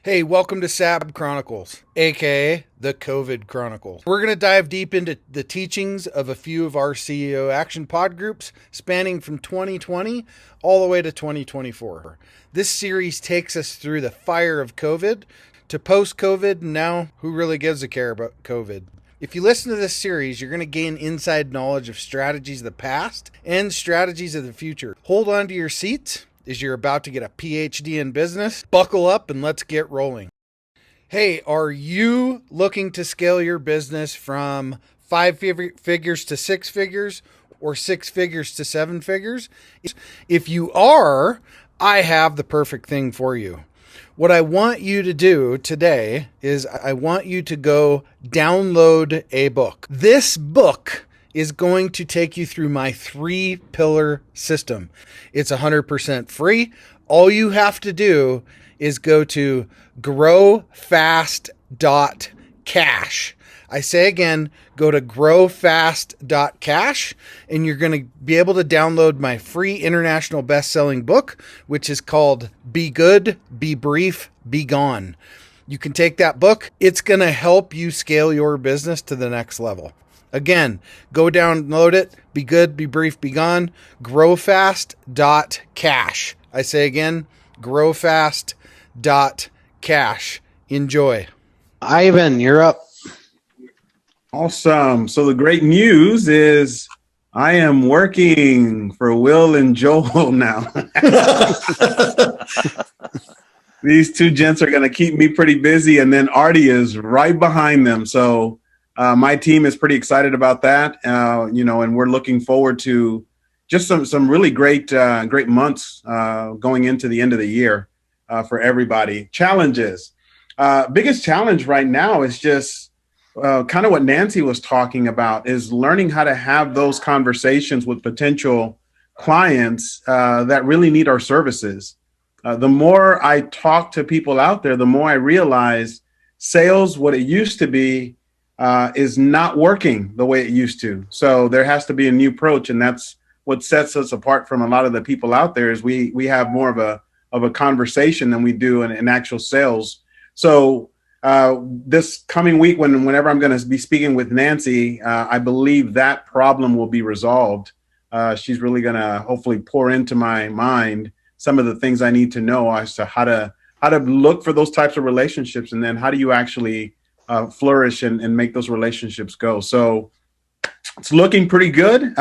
Hey, welcome to SAB Chronicles, aka the COVID Chronicles. We're going to dive deep into the teachings of a few of our CEO Action Pod groups spanning from 2020 all the way to 2024. This series takes us through the fire of COVID to post-COVID, and now who really gives a care about COVID? If you listen to this series, you're going to gain inside knowledge of strategies of the past and strategies of the future. Hold on to your seats as you're about to get a PhD in business. Buckle up and let's get rolling. Hey, are you looking to scale your business from five figures to six figures or six figures to seven figures? If you are, I have the perfect thing for you. What I want you to do today is I want you to go download a book. This book is going to take you through my 3-pillar system. It's 100% free. All you have to do is go to growfast.cash. I say again, go to growfast.cash and you're going to be able to download my free international best-selling book, which is called Be Good, Be Brief, Be Gone. You can take that book. It's going to help you scale your business to the next level. Again, go download it. Be good, be brief, be gone. Growfast.cash. I say again, growfast.cash. Enjoy. Ivan, you're up. Awesome. So the great news is I am working for Will and Joel now. These two gents are going to keep me pretty busy, and then Artie is right behind them. So my team is pretty excited about that, and we're looking forward to just some really great months going into the end of the year for everybody. Challenges. Biggest challenge right now is just kind of what Nancy was talking about, is learning how to have those conversations with potential clients that really need our services. The more I talk to people out there, the more I realize sales, what it used to be, is not working the way it used to. So there has to be a new approach, and that's what sets us apart from a lot of the people out there. Is we have more of a conversation than we do in actual sales. So this coming week, whenever I'm going to be speaking with Nancy, I believe that problem will be resolved. She's really going to hopefully pour into my mind some of the things I need to know as to how to look for those types of relationships, and then how do you actually flourish and make those relationships go. So it's looking pretty good.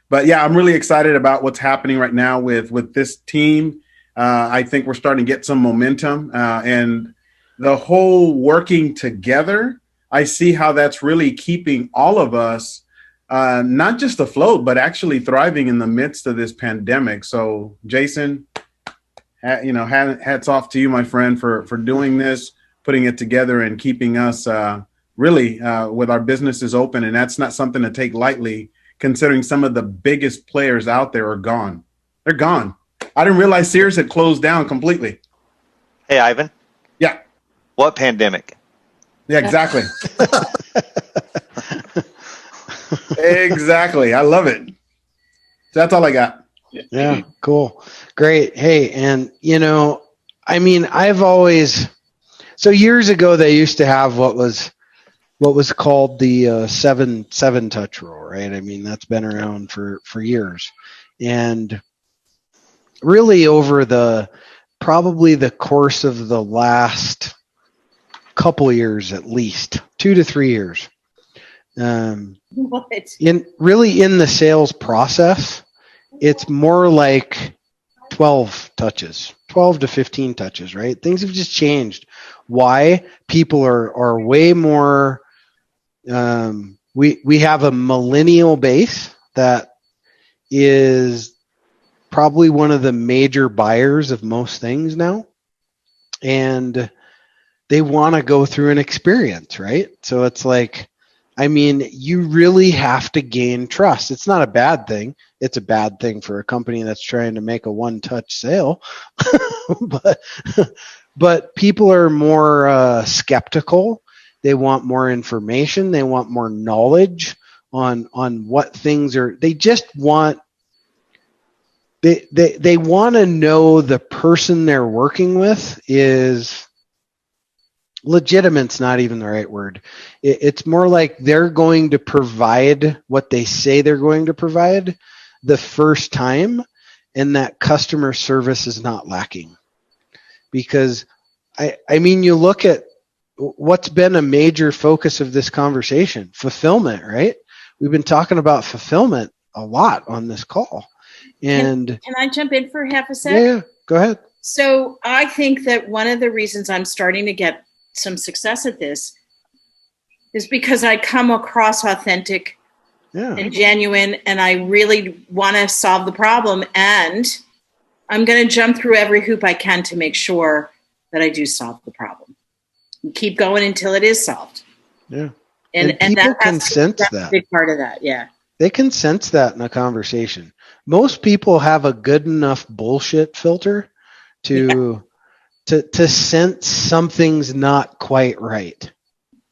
But yeah, I'm really excited about what's happening right now with this team. I think we're starting to get some momentum, and the whole working together, I see how that's really keeping all of us not just afloat, but actually thriving in the midst of this pandemic. So Jason, hats off to you, my friend, for doing this, putting it together and keeping us really with our businesses open. And that's not something to take lightly, considering some of the biggest players out there are gone. They're gone. I didn't realize Sears had closed down completely. Hey, Ivan. Yeah. What pandemic? Yeah, exactly. Exactly. I love it. So that's all I got. Yeah, cool. Great. Hey, and I've always, so years ago they used to have what was called the 7 touch rule, right? I mean, that's been around for years. And really over probably the course of the last couple years, at least 2 to 3 years, in the sales process, it's more like 12 to 15 touches, right? Things have just changed. Why? People are way more, we have a millennial base that is probably one of the major buyers of most things now. And they want to go through an experience, right? So it's like, you really have to gain trust. It's not a bad thing. It's a bad thing for a company that's trying to make a one-touch sale. but people are more skeptical. They want more information. They want more knowledge on what things are. They just want they want to know the person they're working with is legitimate's not even the right word. It's more like they're going to provide what they say they're going to provide the first time, and that customer service is not lacking. Because I mean, you look at what's been a major focus of this conversation, fulfillment, right? We've been talking about fulfillment a lot on this call. And can I jump in for half a sec? Yeah, go ahead. So I think that one of the reasons I'm starting to get some success at this is because I come across authentic and genuine, and I really want to solve the problem, and I'm going to jump through every hoop I can to make sure that I do solve the problem. And keep going until it is solved. Yeah. And people that can sense that's that. a big part of that, yeah. They can sense that in a conversation. Most people have a good enough bullshit filter to sense something's not quite right.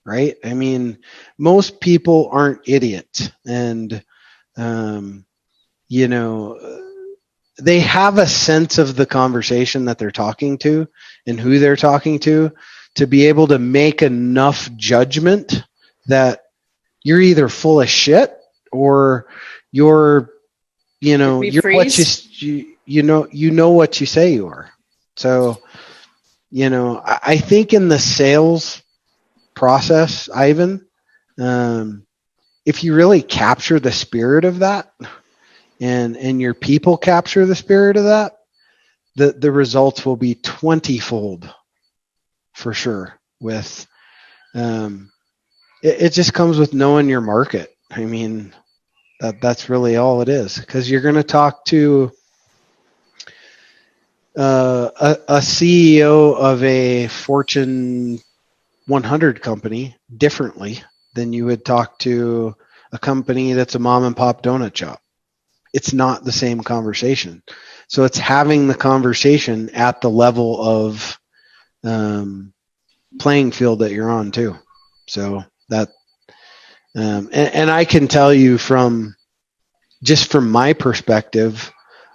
Right? I mean, most people aren't idiots, and you know, they have a sense of the conversation that they're talking to and who they're talking to be able to make enough judgment that you're either full of shit or you're what you know what you say you are. So, you know, I think in the sales process, Ivan, if you really capture the spirit of that, and your people capture the spirit of that, the results will be 20-fold for sure. With it just comes with knowing your market. I mean, that's really all it is, because you're going to talk to a CEO of a Fortune 100 company differently than you would talk to a company that's a mom and pop donut shop. It's not the same conversation. So it's having the conversation at the level of playing field that you're on too. So that, and I can tell you from my perspective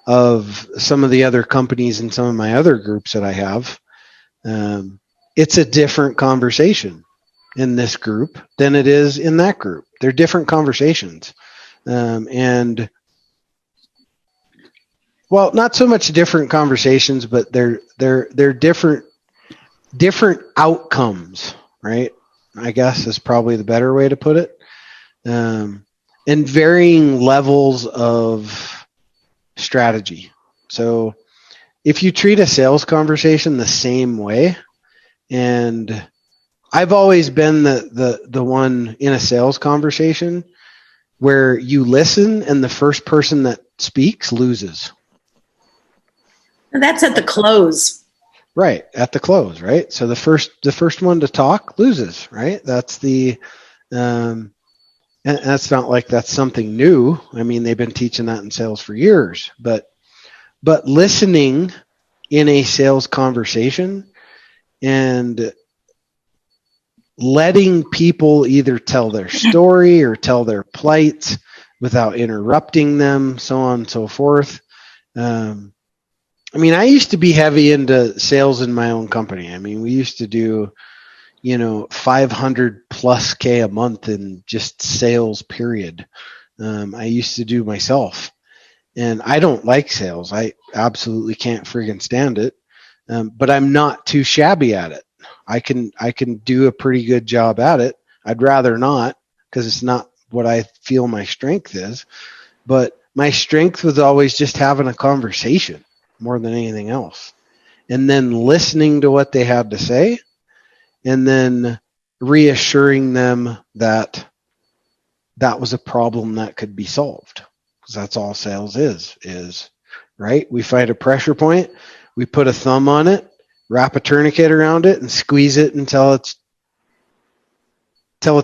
of some of the other companies and some of my other groups that I have, it's a different conversation in this group than it is in that group. They're different conversations. And well, not so much different conversations, but they're different outcomes, right? I guess is probably the better way to put it. And varying levels of strategy. So if you treat a sales conversation the same way, and I've always been the one in a sales conversation where you listen and the first person that speaks loses. That's at the close. Right, at the close, right? So the first one to talk loses, right? That's the and that's not like that's something new. I mean, they've been teaching that in sales for years, but listening in a sales conversation and letting people either tell their story or tell their plight without interrupting them, so on and so forth. I mean, I used to be heavy into sales in my own company. I mean, we used to do, 500 plus K a month in just sales, period. I used to do myself, and I don't like sales. I absolutely can't friggin' stand it. But I'm not too shabby at it. I can do a pretty good job at it. I'd rather not, because it's not what I feel my strength is. But my strength was always just having a conversation more than anything else, and then listening to what they had to say, and then reassuring them that that was a problem that could be solved, because that's all sales is right. We find a pressure point, we put a thumb on it, wrap a tourniquet around it, and squeeze it until it's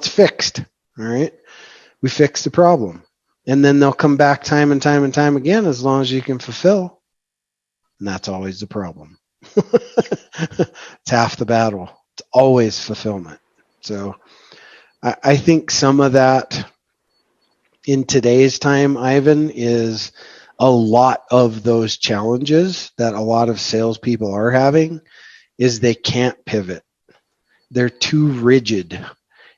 fixed. All right, we fix the problem, and then they'll come back time and time and time again as long as you can fulfill. And that's always the problem. It's half the battle. It's always fulfillment. So I think some of that in today's time, Ivan, is a lot of those challenges that a lot of salespeople are having is they can't pivot. they're too rigid,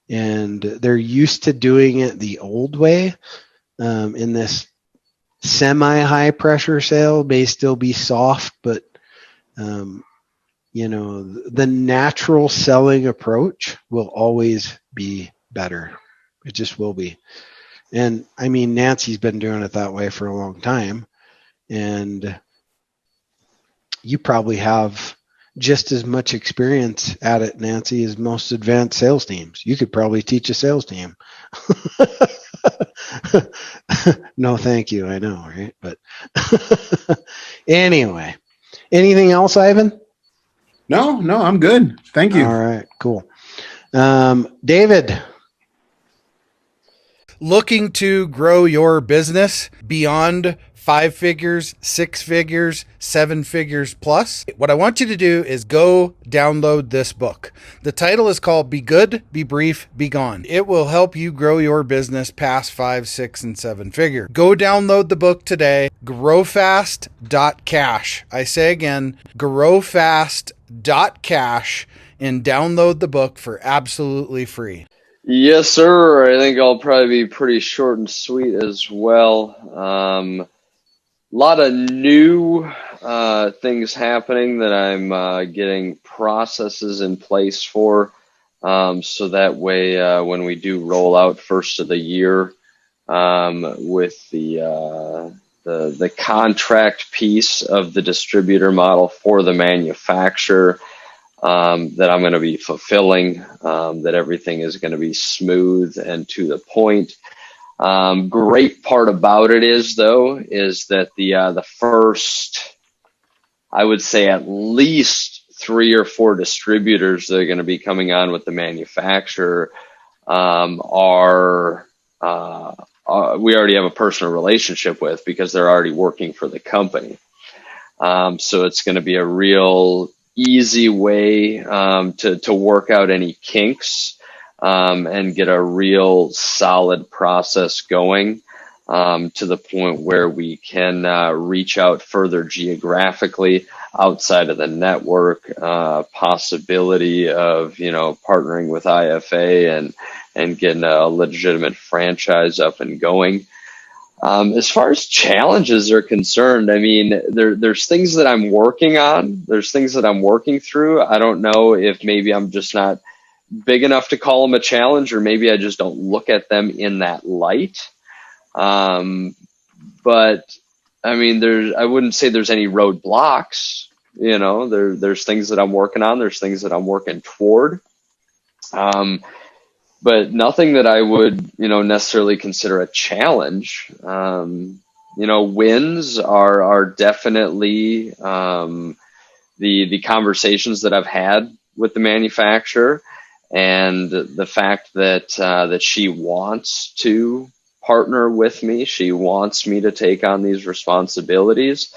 and they're used to doing it the old way. In this semi-high pressure sale may still be soft, but the natural selling approach will always be better. It just will be. And I mean, Nancy's been doing it that way for a long time, and you probably have just as much experience at it, Nancy, as most advanced sales teams. You could probably teach a sales team. No, thank you. I know, right? But anyway, anything else, Ivan? No, I'm good. Thank you. All right, cool. David. Looking to grow your business beyond 5 figures, 6 figures, 7 figures plus? What I want you to do is go download this book. The title is called Be Good, Be Brief, Be Gone. It will help you grow your business past 5, 6, and 7 figure. Go download the book today. Growfast.cash. I say again, growfast.cash, and download the book for absolutely free. Yes, sir. I think I'll probably be pretty short and sweet as well. A lot of new things happening that I'm getting processes in place for, so that way when we do roll out first of the year with the contract piece of the distributor model for the manufacturer, that I'm going to be fulfilling, that everything is going to be smooth and to the point. Great part about it is that the first, I would say at least 3 or 4 distributors that are going to be coming on with the manufacturer we already have a personal relationship with, because they're already working for the company. So it's going to be a real easy way to work out any kinks and get a real solid process going to the point where we can reach out further geographically outside of the network, possibility of partnering with IFA and getting a legitimate franchise up and going. As far as challenges are concerned, I mean, there's things that I'm working on. There's things that I'm working through. I don't know if maybe I'm just not big enough to call them a challenge, or maybe I just don't look at them in that light. But I mean, I wouldn't say there's any roadblocks. There's things that I'm working on. There's things that I'm working toward. But nothing that I would, necessarily consider a challenge. Wins are definitely the conversations that I've had with the manufacturer, and the fact that she wants to partner with me. She wants me to take on these responsibilities.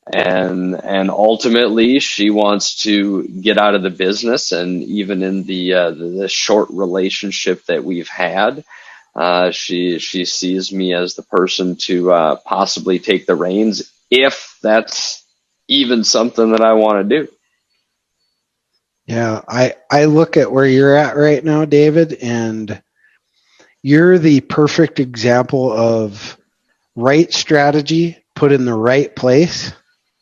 And ultimately, she wants to get out of the business. And even in the short relationship that we've had, she sees me as the person to possibly take the reins, if that's even something that I want to do. Yeah, I look at where you're at right now, David, and you're the perfect example of right strategy put in the right place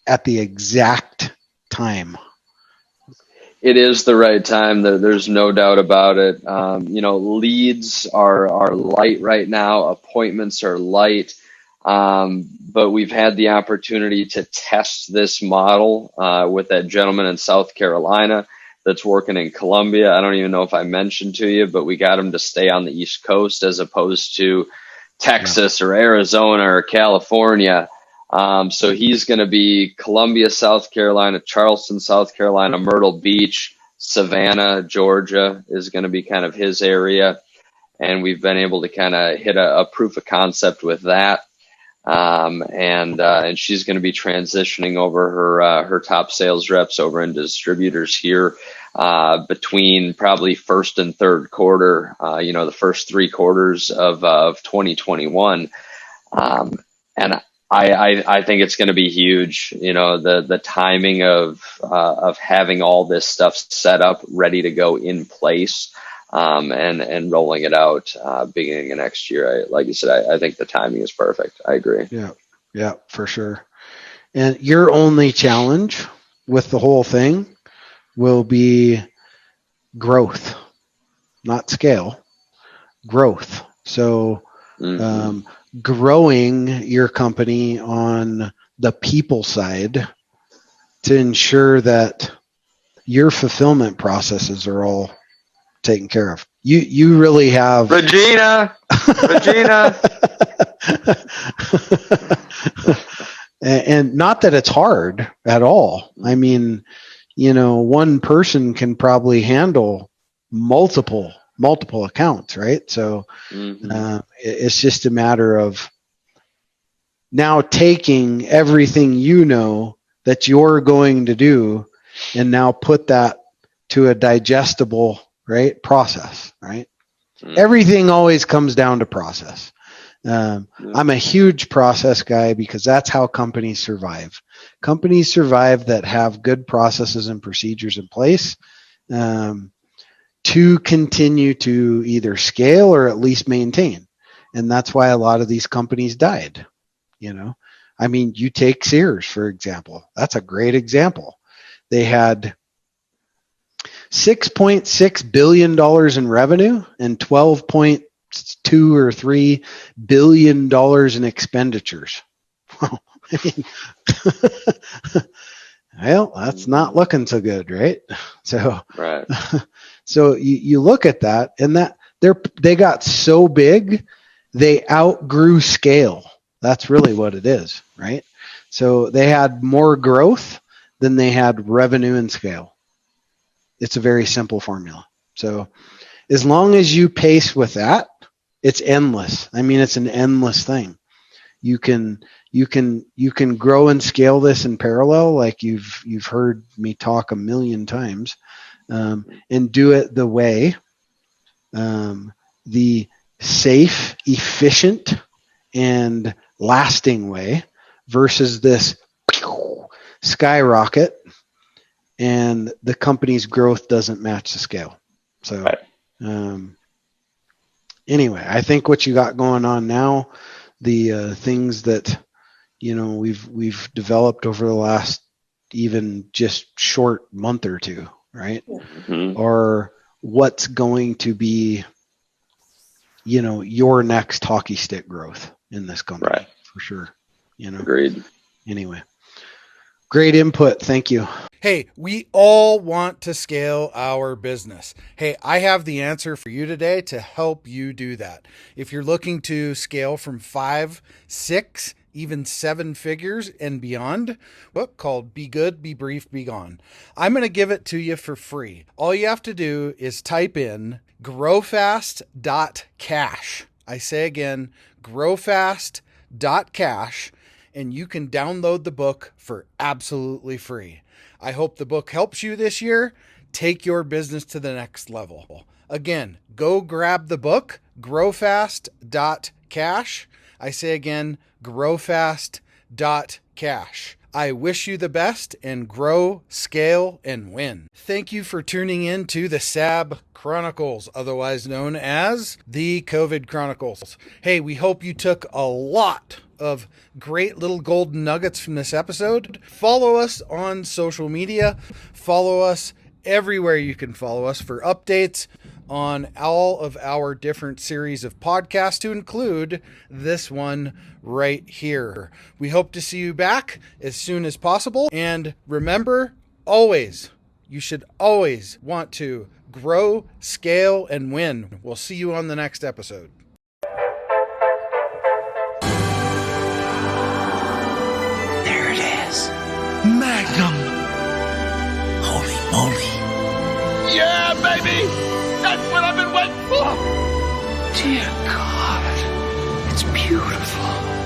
at the exact time. It is the right time. There's no doubt about it. Leads are light right now. Appointments are light. But we've had the opportunity to test this model with that gentleman in South Carolina that's working in Columbia. I don't even know if I mentioned to you, but we got him to stay on the East Coast as opposed to Texas or Arizona or California. So he's going to be Columbia, South Carolina, Charleston, South Carolina, Myrtle Beach, Savannah, Georgia is going to be kind of his area. And we've been able to kind of hit a proof of concept with that. And she's going to be transitioning over her top sales reps over into distributors here between probably first and third quarter, the first 3 quarters of 2021. And I think it's going to be huge. You know, the timing of having all this stuff set up, ready to go in place, and rolling it out beginning of next year. Like you said, I think the timing is perfect. I agree. Yeah, for sure. And your only challenge with the whole thing will be growth, not scale, growth. So growing your company on the people side to ensure that your fulfillment processes are all taken care of. You really have Regina. And not that it's hard at all. I mean, you know, one person can probably handle multiple accounts, right? So it's just a matter of now taking everything you know that you're going to do and now put that to a digestible, right, process, right? Everything always comes down to process. I'm a huge process guy because that's how companies survive. Companies survive that have good processes and procedures in place to continue to either scale or at least maintain. And that's why a lot of these companies died. You know, I mean, you take Sears, for example. That's a great example. They had $6.6 billion in revenue and $12.2 or $3 billion in expenditures. I mean, well, that's not looking so good, right? So, right. So you look at that, and that they got so big, they outgrew scale. That's really what it is, right? So they had more growth than they had revenue and scale. It's a very simple formula. So as long as you pace with that, it's endless. I mean, it's an endless thing. You can grow and scale this in parallel, like you've heard me talk a million times, and do it the way, the safe, efficient, and lasting way versus this skyrocket, and the company's growth doesn't match the scale. So, anyway, I think what you got going on now, the things that, you know, we've developed over the last even just short month or two, right? Or what's going to be, you know, your next hockey stick growth in this company, right? For sure. You know, agreed. Anyway, great input. Thank you. Hey, we all want to scale our business. Hey, I have the answer for you today to help you do that. If you're looking to scale from 5, 6, even 7 figures and beyond, book called Be Good, Be Brief, Be Gone. I'm going to give it to you for free. All you have to do is type in growfast.cash. I say again, growfast.cash, and you can download the book for absolutely free. I hope the book helps you this year. Take your business to the next level. Again, go grab the book, growfast.cash. I say again, growfast.cash. I wish you the best and grow, scale, and win. Thank you for tuning in to the SAB Chronicles, otherwise known as the COVID Chronicles. Hey, we hope you took a lot of great little golden nuggets from this episode. Follow us on social media. Follow us everywhere you can follow us for updates on all of our different series of podcasts, to include this one right here. We hope to see you back as soon as possible. And remember, you should always want to grow, scale, and win. We'll see you on the next episode. There it is. Magnum. Holy moly. Yeah, baby! That's what I've been waiting for! Dear God, it's beautiful.